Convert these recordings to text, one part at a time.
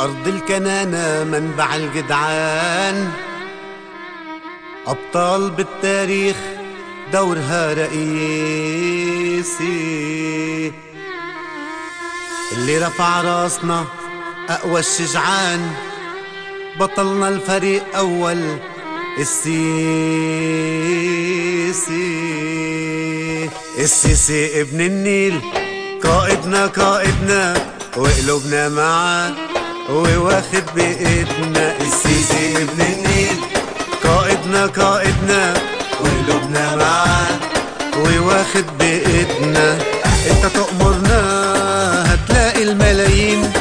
أرض الكنانة منبع الجدعان، أبطال بالتاريخ دورها رئيسي، اللي رفع راسنا أقوى الشجعان، بطلنا الفريق أول السيسي ابن النيل، قائدنا وقلوبنا معاه وواخد بإيدنا. السيسي ابن النيل، قائدنا وقلوبنا معاه وواخد بإيدنا. انت تأمرنا هتلاقي الملايين،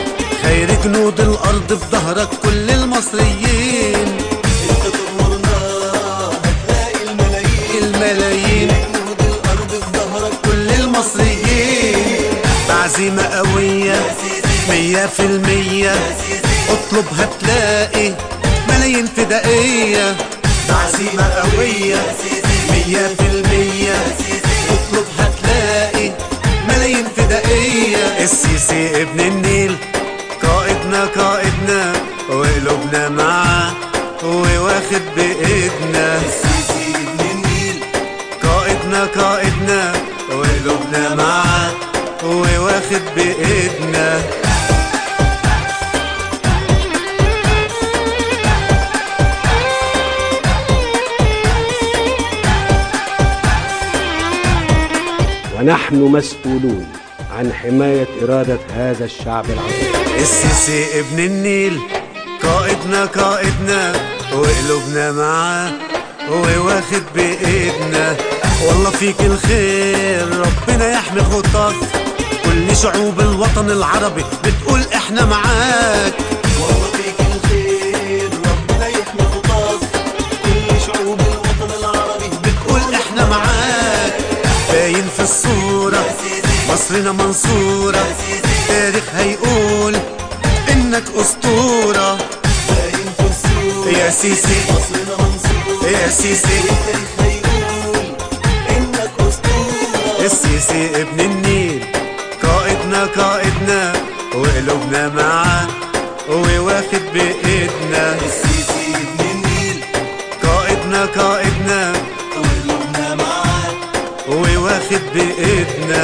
خير جنود الأرض بظهرك كل المصريين. انت تأمرنا هتلاقي الملايين، جنود الأرض بظهرك كل المصريين. بعزيمة قوية 100%، اطلب هتلاقي ملايين فدائية. بعزيمة قوية 100%، اطلب هتلاقي ملايين فدائية. السيسي ابن النيل، قائدنا وقلوبنا معاه وواخد بإيدنا. السيسي ابن النيل، قائدنا وقلوبنا معاه وواخد بإيدنا. ونحن مسؤولون عن حماية إرادة هذا الشعب العظيم. السيسي ابن النيل، قائدنا وقلوبنا معاه وواخد بإيدنا. والله فيك الخير ربنا يحمي خطاك، كل شعوب الوطن العربي بتقول احنا معاك. والله فيك الخير ربنا يحمي خطاك، كل شعوب الوطن العربي بتقول احنا معاك. باين في الصورة مصرنا منصورة، تاريخ هيقول انك اسطورة. باين في الصورة يا سيسي مصرنا منصورة، يا سيسي التاريخ هيقول انك اسطورة. السيسي ابن النيل، قائدنا وقلوبنا معاه وواخد بإيدنا. السيسي ابن النيل، قائدنا وقلوبنا معاه وواخد بإيدنا.